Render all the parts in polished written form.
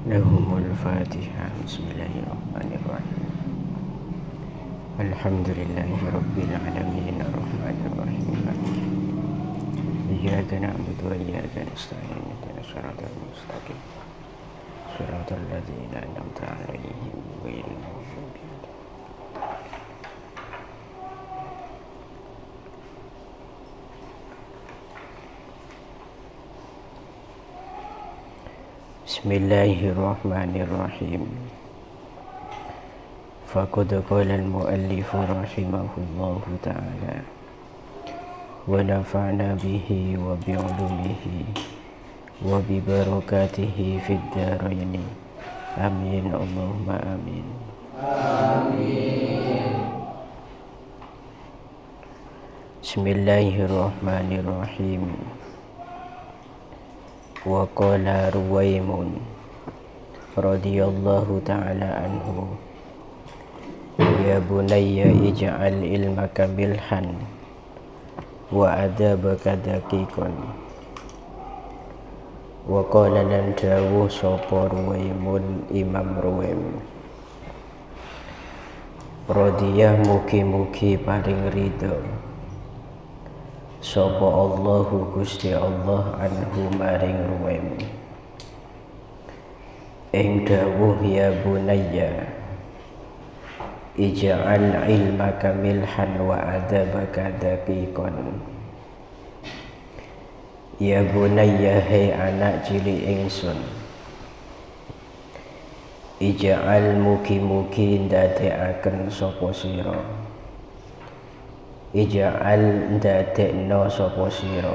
Lahumul Fatihah. Bismillahirrahmanirrahim. Alhamdulillahi Rabbil Alamin. Ar-Rahmanirrahim. Iyyaka na'budu wa iyyaka nasta'in. Ihdinas siratal mustaqim. Siratal ladzina an'amta 'alaihim ghairil maghdubi 'alaihim. Bismillahirrahmanirrahim. Faqad qala al-mu'allif rahimahullahu ta'ala wa nafa'na bihi wa bi'ulumihi wa bi barakatihi fid dharain. Amin Allahumma amin. Amin. Bismillahirrahmanirrahim. Wa qala Ruwaimun radhiyallahu ta'ala anhu, ya bunayya ij'al ilmaka milhan wa adabaka daqiqan. Wa qala lan dawuh sapa Ruwaimun, Imam Ruwaim radhiyah mugi-mugi paring ridho sapa Allahu Gusti Allah anhu maring Ruwaim ing dawuh, ya bunayya ij'al ilmaka milhan wa adabaka daqiqan. Ya bunayya, hai anak cilik ingsun, ij'al mugi-mugi ndadekaken sapa sira, ij'al ndadekno sapa sira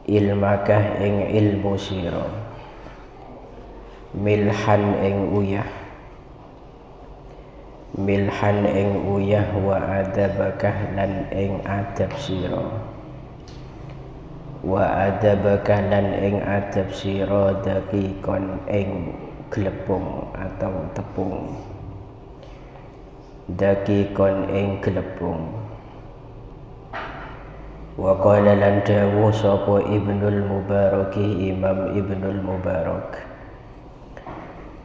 ilmakah ing ilmu sira milhan ing uyah, milhan ing uyah wa adabakah lan ing adab sira, wa adabakah lan ing adab sira daqiqan ing glepung atau tepung, daqiqan ing glepung. Wa qala lan dawuh sapa Ibnul Mubarak, Imam Ibnul Mubarak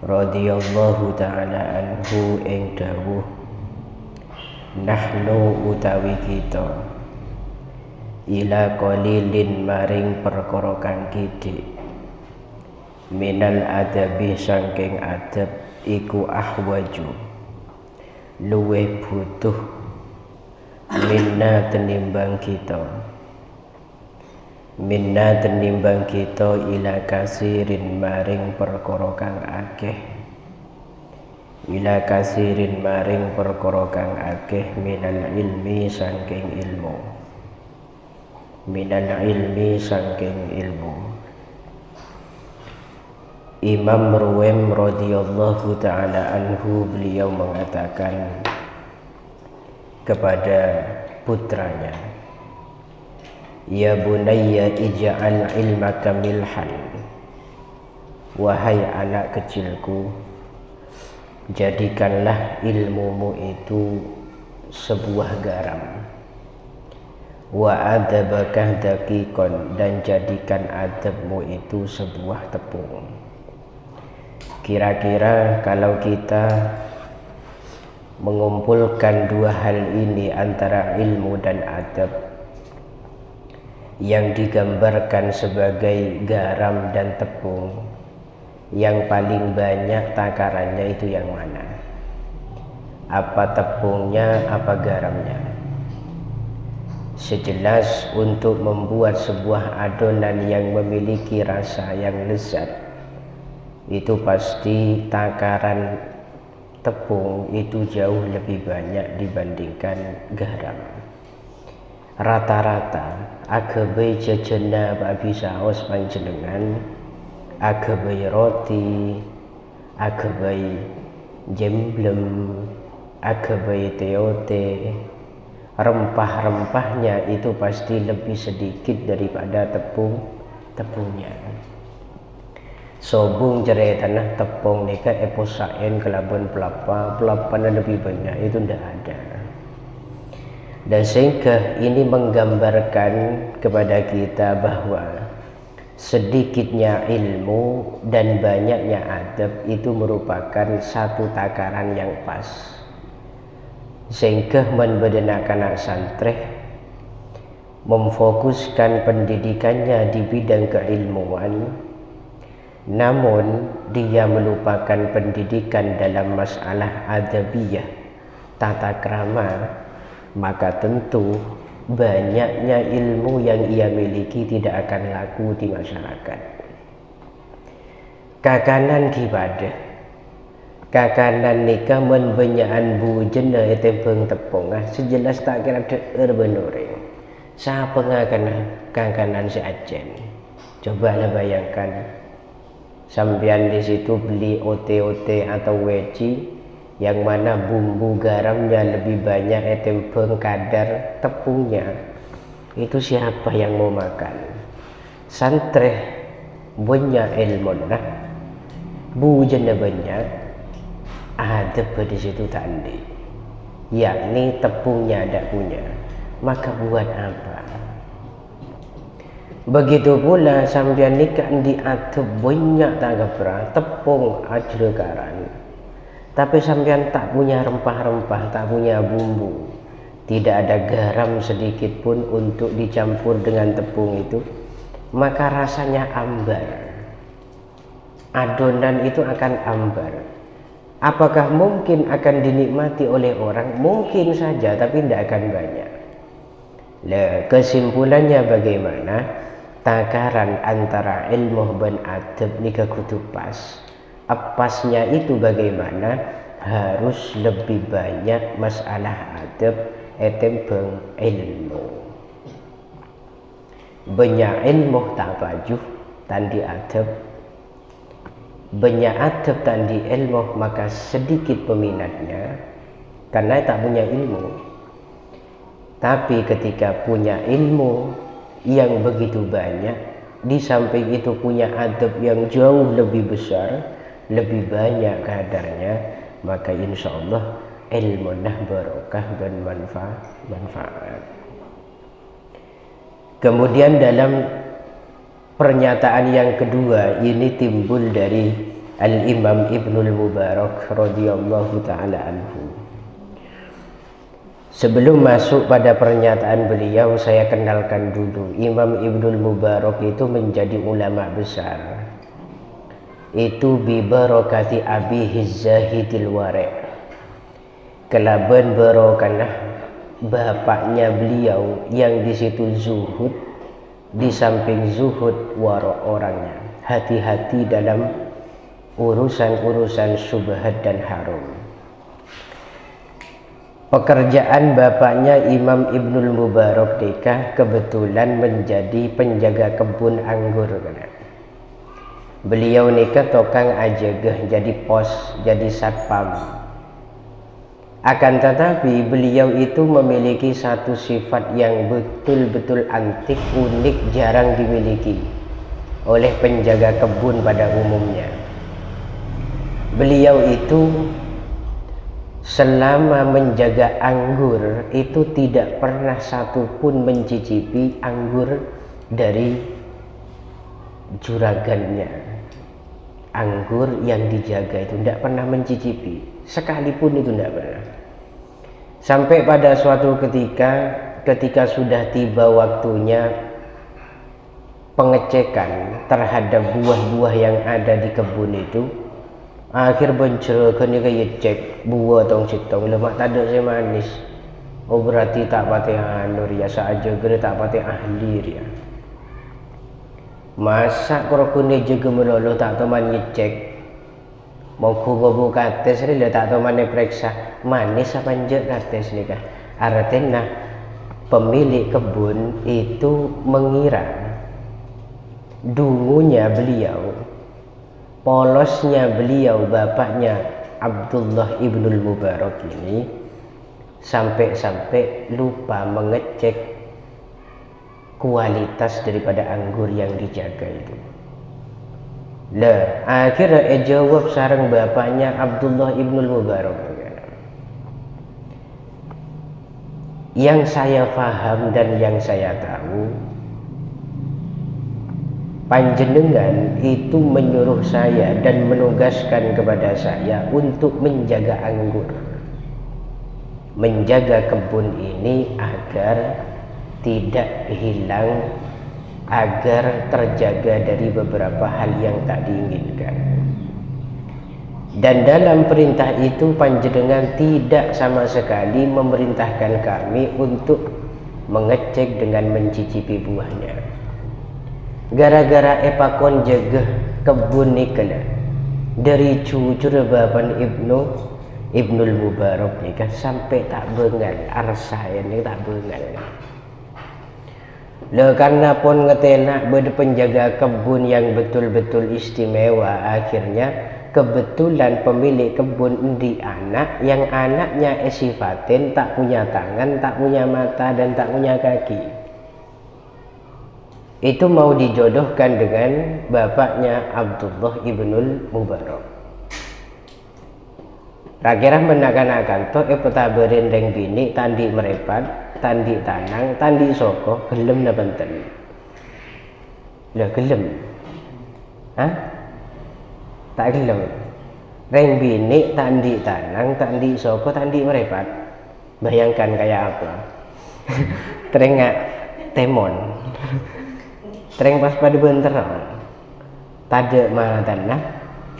radhiyallahu ta'ala anhu ing dawuh, nahnu utawi kita ila qalilin maring perkara kang kidik minal adabi saking adab iku ahwaju luweh butuh minna tenimbang kita, minna tenimbang kita ila kasirin maring perkara kang akeh, ila kasirin maring perkara kang akeh minal ilmi saking ilmu, minal ilmi saking ilmu. Imam Ruwaim radhiyallahu ta'ala anhu, beliau mengatakan kepada putranya, ya bunayya ij'al ilmaka milhan, wahai anak kecilku, jadikanlah ilmumu itu sebuah garam, wa adabakah daqiqan, dan jadikan adabmu itu sebuah tepung. Kira-kira kalau kita mengumpulkan dua hal ini antara ilmu dan adab yang digambarkan sebagai garam dan tepung, yang paling banyak takarannya itu yang mana? Apa tepungnya, apa garamnya? Sejelas untuk membuat sebuah adonan yang memiliki rasa yang lezat, itu pasti takaran tepung itu jauh lebih banyak dibandingkan garam. Rata-rata agabe jejena babi saos panjenengan, agabe roti, agabe jemblem, agabe teote, rempah-rempahnya itu pasti lebih sedikit daripada tepungnya. Sobung cerai tanah tepung nika eposain kelabuan pelapana lebih banyak, itu tidak ada. Dan sehingga ini menggambarkan kepada kita bahwa sedikitnya ilmu dan banyaknya adab itu merupakan satu takaran yang pas, sehingga membedenakan anak santri memfokuskan pendidikannya di bidang keilmuan, namun dia melupakan pendidikan dalam masalah adabiyah, tata krama, maka tentu banyaknya ilmu yang ia miliki tidak akan laku di masyarakat. Kakanan ibadah, kakanan nikah menbenyaan bujena etebeng tepungah sejelas tak kira deer benuring. Siapa ngakanan kakanan si Acen? Cobalah bayangkan, sampean di situ beli ote-ote atau weci yang mana bumbu garamnya lebih banyak etempeng kadar tepungnya, itu siapa yang mau makan? Santri banyak ilmu nah, bujana banyak, ada pada situ tadi, yakni tepungnya ada punya, maka buat apa? Begitu pula sampean nikah diatur banyak tak gapra tepung ajrekaran, tapi sampean tak punya rempah-rempah, tak punya bumbu, tidak ada garam sedikit pun untuk dicampur dengan tepung itu, maka rasanya ambar. Adonan itu akan ambar. Apakah mungkin akan dinikmati oleh orang? Mungkin saja, tapi tidak akan banyak. Lah, kesimpulannya bagaimana? Takaran antara ilmu dan adab nikah kudu pas. Pasnya itu bagaimana? Harus lebih banyak masalah adab etempeng ilmu. Banyak ilmu tak baju tandi adab, banyak adab tandi ilmu, maka sedikit peminatnya karena tak punya ilmu. Tapi ketika punya ilmu yang begitu banyak, di samping itu punya adab yang jauh lebih besar, lebih banyak kadarnya, maka insya Allah ilmu nah barokah dan manfaat. Kemudian dalam pernyataan yang kedua ini timbul dari Al-Imam Ibnul Mubarak radhiyallahu ta'ala anhu. Sebelum masuk pada pernyataan beliau, saya kenalkan dulu Imam Ibnul Mubarak itu menjadi ulama besar. Itu bi barakati abihi zahidil wari'. Kelaban barokah bapaknya beliau yang di situ zuhud, di samping zuhud wara' orangnya hati-hati dalam urusan-urusan syubhat dan haram. Pekerjaan bapaknya Imam Ibnul Mubarak nikah kebetulan menjadi penjaga kebun anggur. Beliau nikah tokang ajegeh, jadi pos, jadi satpam. Akan tetapi beliau itu memiliki satu sifat yang betul-betul antik, unik, jarang dimiliki oleh penjaga kebun pada umumnya. Beliau itu selama menjaga anggur itu tidak pernah satupun mencicipi anggur dari juragannya. Anggur yang dijaga itu tidak pernah mencicipi, sekalipun itu tidak pernah. Sampai pada suatu ketika sudah tiba waktunya pengecekan terhadap buah-buah yang ada di kebun itu, akhir bencerakan dia kaya cek buah tong citong lemak tak ada saya manis. Oh berarti tak pati anur ya, saja gede tak pati ahli ya. Masa korokune juga melolo tak teman ngecek. Mau kubu kates ni tak teman periksa manis apa njek kates ni kah. Artinya pemilik kebun itu mengira dungunya beliau, polosnya beliau, bapaknya Abdullah Ibnul Mubarak ini sampai-sampai lupa mengecek kualitas daripada anggur yang dijaga itu. Lah, akhirnya jawab sareng bapaknya Abdullah Ibnul Mubarak. Yang saya paham dan yang saya tahu, panjenengan itu menyuruh saya dan menugaskan kepada saya untuk menjaga anggur, menjaga kebun ini agar tidak hilang, agar terjaga dari beberapa hal yang tak diinginkan. Dan dalam perintah itu panjenengan tidak sama sekali memerintahkan kami untuk mengecek dengan mencicipi buahnya. Gara-gara epakon jaga kebun nikla dari cucur bapan Ibnul Mubarak ni kan sampai tak bengal arsah ini tak bengal. Karena pun ngetenak berpenjaga kebun yang betul-betul istimewa, akhirnya kebetulan pemilik kebun di anak yang anaknya sifatin tak punya tangan, tak punya mata dan tak punya kaki. Itu mau dijodohkan dengan bapaknya Abdullah ibnul Mubarak. Rakirah menakan-akan toh peta berendeng bini tandi merepat, tandi tanang, tandi soko, gelem na benten. Lah gelem. Hah? Tak gelem. Reng bini tandi tanang, tandi soko, tandi merepat. Bayangkan kayak apa? Terengak temon. Tereng pas pada benterong. Tade ma tanah,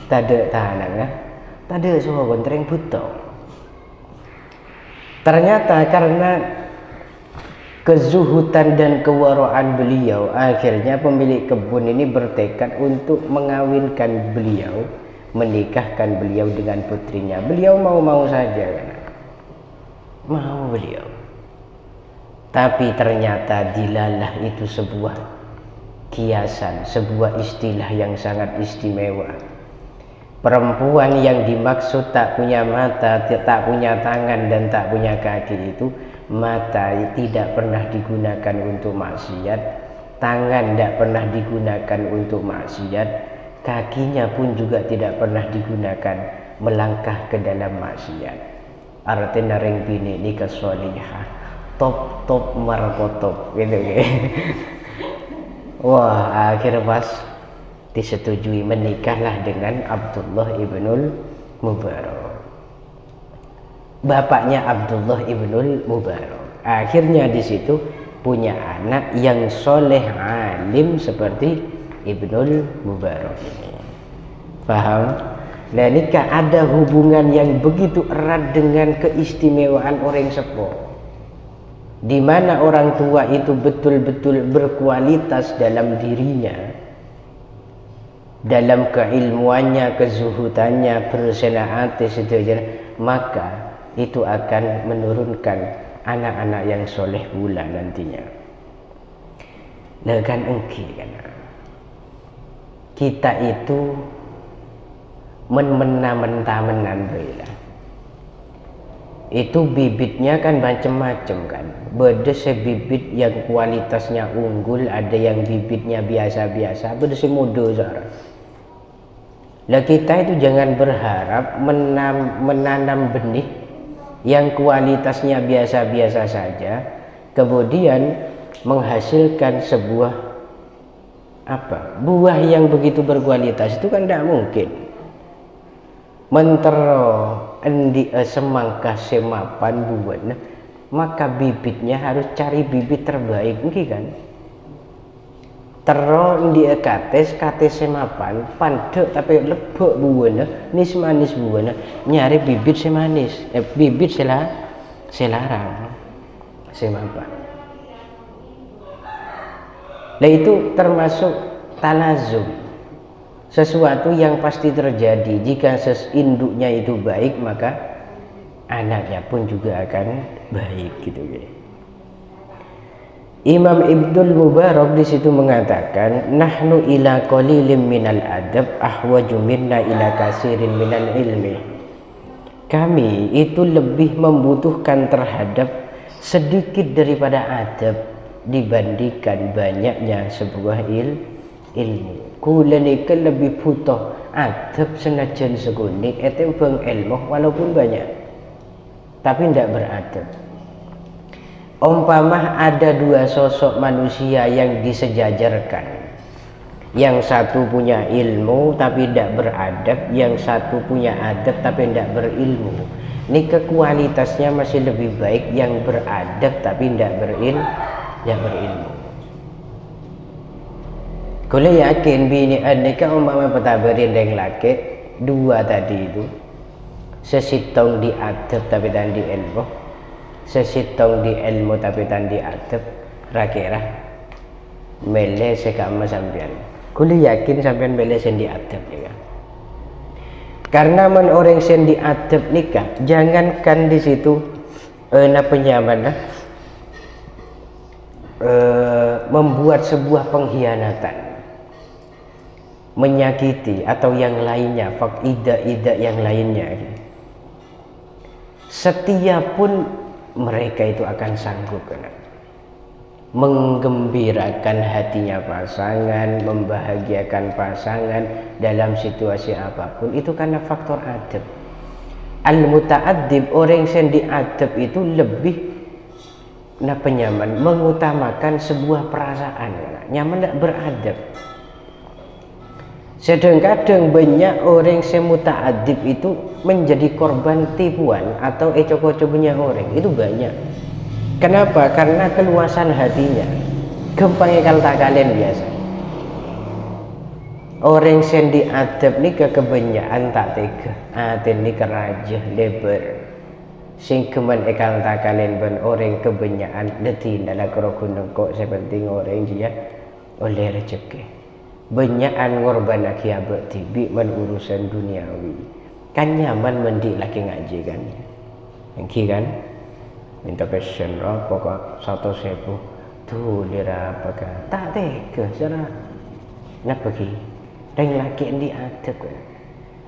tade tanang. Tade semua tereng buta. Ternyata karena kezuhutan dan kewaraan beliau, akhirnya pemilik kebun ini bertekad untuk mengawinkan beliau, menikahkan beliau dengan putrinya. Beliau mau-mau saja kan? Mau beliau. Tapi ternyata dilalah itu sebuah kiasan, sebuah istilah yang sangat istimewa. Perempuan yang dimaksud tak punya mata, tak punya tangan dan tak punya kaki itu, mata tidak pernah digunakan untuk maksiat, tangan tidak pernah digunakan untuk maksiat, kakinya pun juga tidak pernah digunakan melangkah ke dalam maksiat. Artinya ring bini nikah solihah, top markotop gitu kan. Wah, akhir pas disetujui menikahlah dengan Abdullah ibnul Mubarak. Bapaknya Abdullah ibnul Mubarak. Akhirnya di situ punya anak yang soleh alim seperti Ibnul Mubarak ini. Paham? Nah, nikah ada hubungan yang begitu erat dengan keistimewaan orang sepuh, di mana orang tua itu betul-betul berkualitas dalam dirinya, dalam keilmuannya, kezuhudannya, persenaate seterusnya, maka itu akan menurunkan anak-anak yang soleh pula nantinya. Lekan engki kan, kita itu mentah-menan berilah. Itu bibitnya kan macam-macam kan. Beda sebibit yang kualitasnya unggul, ada yang bibitnya biasa-biasa, beda semudo zara. Lah kita itu jangan berharap menanam benih yang kualitasnya biasa-biasa saja, kemudian menghasilkan sebuah buah yang begitu berkualitas. Itu kan tidak mungkin. Mentero endi semangka semapan buahnya, maka bibitnya harus cari bibit terbaik, kan? Tero di kates semapan pandek tapi lebok buahnya, nis manis buahnya, nyari bibit semanis, bibit selarang semapan. Nah itu termasuk talazum, sesuatu yang pasti terjadi. Jika induknya itu baik, maka anaknya pun juga akan baik, gitu ya. Imam Ibnul Mubarak di situ mengatakan, nahnu ila qalilin minal adab ahwaju minna ila kasirin minal ilmi. Kami itu lebih membutuhkan terhadap sedikit daripada adab dibandingkan banyaknya sebuah ilmu. Kula nika lebih butuh adab senajan segundik bang ilmu walaupun banyak, tapi tidak beradab. Umpamah ada dua sosok manusia yang disejajarkan, Yang satu punya ilmu tapi tidak beradab, yang satu punya adab tapi tidak berilmu. Ini kualitasnya masih lebih baik yang beradab tapi tidak berilmu. Kalau yakin bini aneka umpama petabarin yang laki dua tadi itu, sesitong di adab tapi tak di ilmu, sesitong di ilmu tapi tak di adab, rakirah mele sekama sampean. Kalau yakin sampean mele sendi adab nikah. Karena men orang sendi adab nikah, jangankan di situ membuat sebuah pengkhianatan, menyakiti atau yang lainnya, ida yang lainnya. Setiap pun mereka itu akan sanggup menggembirakan hatinya pasangan, membahagiakan pasangan dalam situasi apapun, itu karena faktor adab. Al-muta'addib, orang yang diadab itu lebih penyaman, mengutamakan sebuah perasaan, nyaman tidak beradab. Sedang-kadang banyak orang yang muta'addib itu menjadi korban tipuan atau ecok-ecoknya orang, itu banyak. Kenapa? Karena keluasan hatinya. Gampang kalau tak kalian biasa. Orang yang diadab ni kebanyakan tak tega. Aten ni keraja lebar. Sing keman ekal tak kalian ben orang kebanyakan detin dalam kerokun kok sepenting orang dia oleh rezeki. Banyakan ngorban akibat tibi men urusan duniawi. Kan nyaman mendik lagi ngaji kan. Yang kan? Minta passion pokok 100.000 tuh lira apakah tak tega cara nak pergi dan laki di adab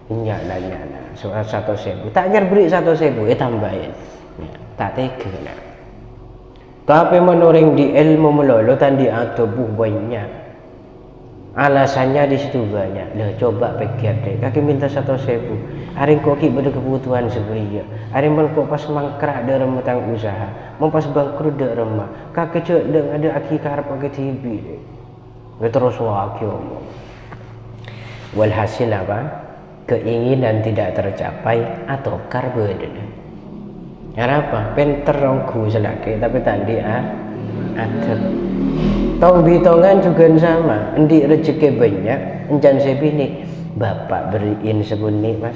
nyala soal 100.000 tak jar beri 100.000 tambahin tak tega nak. Tapi menurut di ilmu melolo tadi adab banyak alasannya di situ banyak. Lah coba pikir deh, kaki minta 100.000 hari kok pada kebutuhan seberia, hari kok pas mangkrak ada rumah tang usaha, mau pas bangkrut ada rumah, kaki cek deng ada aki karep pakai TV deh, terus wakil omong. Walhasil apa? Keinginan tidak tercapai atau karbohidrat. Apa? Penter rongku selaki tapi tadi ada. Tong bitongan juga sama, endi rezeki banyak, encan sebini bapak beriin sebuni mas,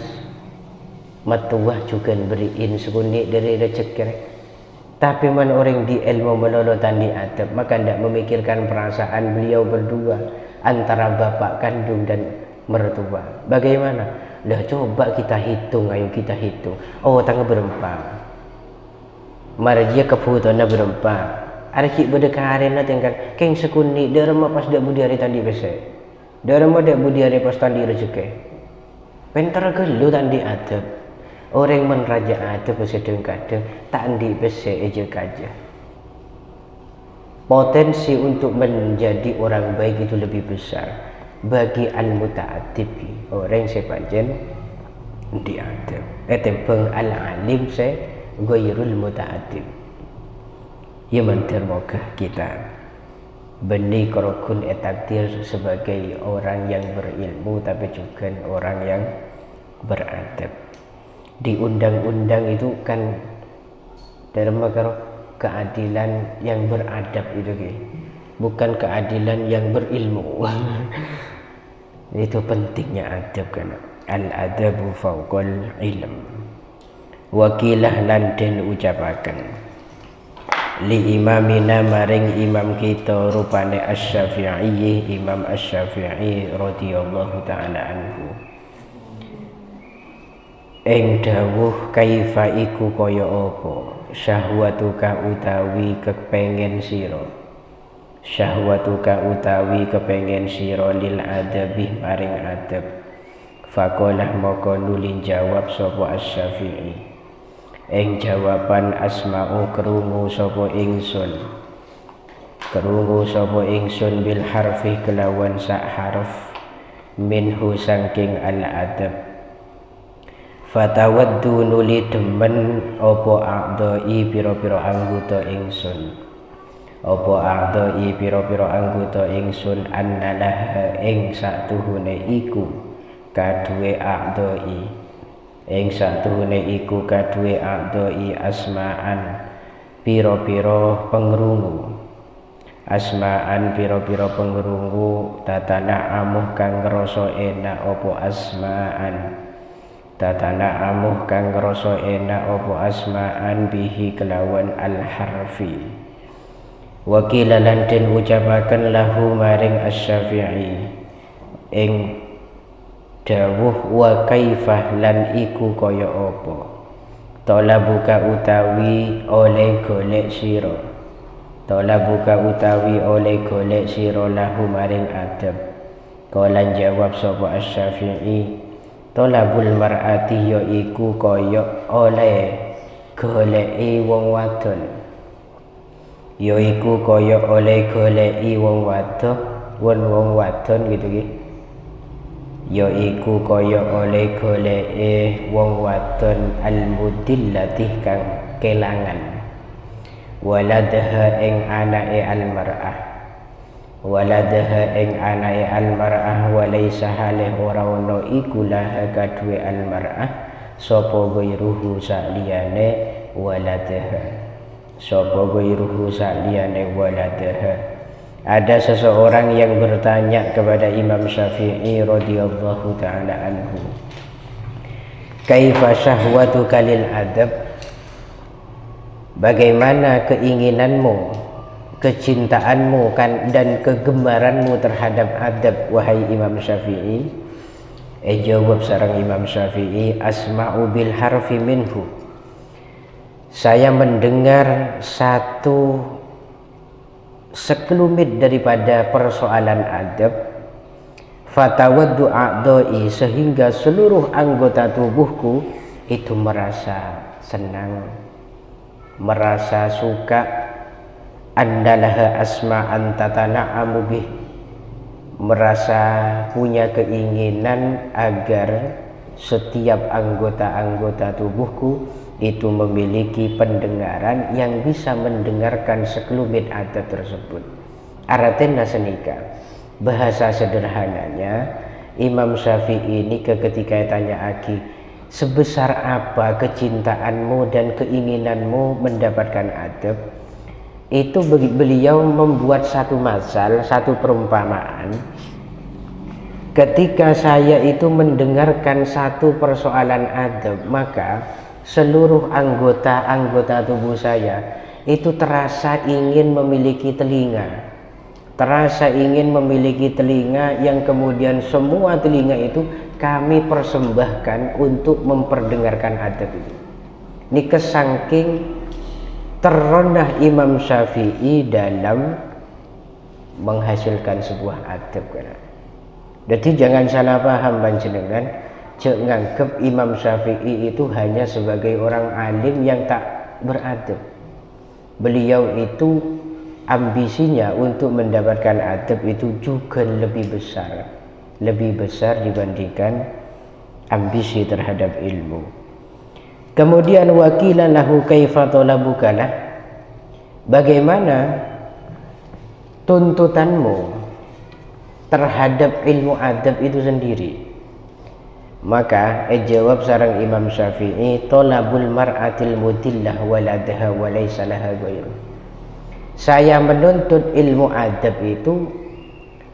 matuah juga beriin sebuni dari rezeki. Tapi man orang di ilmu melolotan di adab, maka tidak memikirkan perasaan beliau berdua antara bapak kandung dan mertua. Bagaimana? Dah coba kita hitung, ayo kita hitung. Oh tangga berempat, marjia kebutuhannya berempat. Arki berdekaran lah tinggal keng sekuni derma pas dak budi hari tadi besek derma dak budi hari pas tadi rezeki pentar gelu tadi adab orang menraja adab sedang kadang tak andi besek aja kaja. Potensi untuk menjadi orang baik itu lebih besar bagi al-muta'addib, orang sepanjang diadab tembang al-alim se ghairul muta'addib. Ya mentermoga kita benih korokun etakdir sebagai orang yang berilmu tapi juga orang yang beradab. Di undang-undang itu kan dalam keadilan yang beradab itu bukan keadilan yang berilmu. Itu pentingnya adab kan. Al-adabu fawqal ilm. Wakilah lan den ucapaken li imamina maring imam kita rupane Asy-Syafi'i, Imam Asy-Syafi'i radhiyallahu taala anhu. Ing dawuh kaifa iku kaya apa syahwatuka utawi kepengen sira, syahwatuka utawi kepengen sira lil adabi maring adab. Faqalah maka nuli jawab sapa Asy-Syafi'i, ing jawaban asma'u krungu sapa ingsun bil harfi kelawan sak harf minhu saking al adab. Fatawaddu nuli demen apa a'dai pira-pira anggota ingsun, apa a'dai pira-pira anggota ingsun annalah ing satuhune iku kaduwe a'dai ing satuhune iku kaduwe a'dai asma'an pira-pira pengrungu asma'an pira-pira pengrungu tatana amuh kang ngrasa enak apa asma'an tatana amuh kang ngrasa enak apa asma'an bihi kelawan al harfi wakila lan den ucapaken lahu maring asy-Syafi'i ing dawuh wa kaifah lan iku kaya apa talabuka utawi oleh golek sira talabuka utawi oleh golek sira lahu maring adab kala jawab sapa asy-Syafi'i talabul mar'ati ya iku kaya oleh goleki wong wadon ya iku kaya oleh goleki wong wadon gitu ki ya iku kaya oleh goleki wong wadon al-mudillatih kang kelangan waladha ing anake al-mar'ah waladha ing anake al-mar'ah walaysa halih ora ono iku lah kaduwe al-mar'ah sapa ghairuhu saliyane waladha sapa ghairuhu saliyane waladha. Ada seseorang yang bertanya kepada Imam Syafi'i radhiyallahu taala anhu, kaifa syahwatuka lil adab, bagaimana keinginanmu, kecintaanmu dan kegemaranmu terhadap adab wahai Imam Syafi'i? Jawab sareng Imam Syafi'i, asma'u bil harfi minhu, saya mendengar satu sekelumit daripada persoalan adab, fatawaddu a'dai, sehingga seluruh anggota tubuhku itu merasa senang, merasa suka, andalaha asma'an tatana'amu bih, merasa punya keinginan agar setiap anggota-anggota tubuhku itu memiliki pendengaran yang bisa mendengarkan sekelumit adab tersebut. Artinya senika, bahasa sederhananya Imam Syafi'i ini ketika tanya Aki, sebesar apa kecintaanmu dan keinginanmu mendapatkan adab, itu beliau membuat satu masal, satu perumpamaan. Ketika saya itu mendengarkan satu persoalan adab, maka seluruh anggota tubuh saya itu terasa ingin memiliki telinga, terasa ingin memiliki telinga yang kemudian semua telinga itu kami persembahkan untuk memperdengarkan adab itu. Ini kesangking terrendah Imam Syafi'i dalam menghasilkan sebuah adab. Jadi jangan salah paham panjenengan, cek nganggep Imam Syafi'i itu hanya sebagai orang alim yang tak beradab. Beliau itu ambisinya untuk mendapatkan adab itu juga lebih besar dibandingkan ambisi terhadap ilmu. Kemudian wakila lahu kaifa talabukalah, bagaimana tuntutanmu terhadap ilmu adab itu sendiri? Maka jawab sareng Imam Syafi'i, talabul mar'atil mudillah waladha walaysa laha ghairu, saya menuntut ilmu adab itu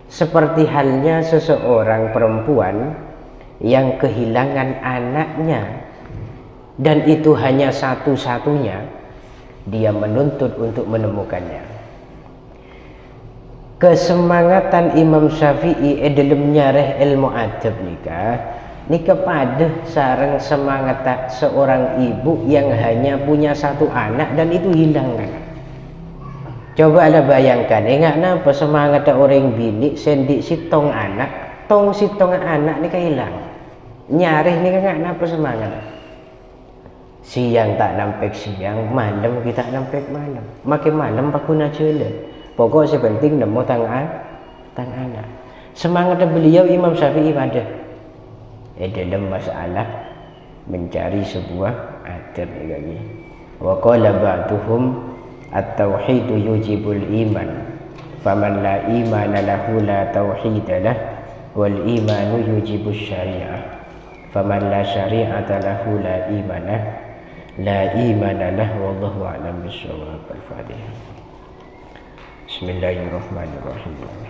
seperti halnya seseorang perempuan yang kehilangan anaknya dan itu hanya satu-satunya, dia menuntut untuk menemukannya. Kesemangatan Imam Syafi'i dalam nyareh ilmu adab ini kepada sareng semangat seorang ibu yang hanya punya satu anak dan itu hilang kan. Coba lah bayangkan, enggak napa semangat orang bini sendik sitong anak ini kehilang. Nyareh ini enggak napa semangat. Siang tak nampek siang, malam kita nampek malam. Makin malam pakuna cele. Pokok sepenting nemu tang anak. Semangat beliau Imam Syafi'i pada dalam masalah mencari sebuah adab lagi. Wa qala ba'duhum, At-tauhidu yujibul iman, faman la imana lahu la tauhida lah, wal imanu yujibus syari'ah, faman la syari'ata lahu la imana lah, wallahu a'lam bishawab. Al-Fatihah. Bismillahirrahmanirrahim.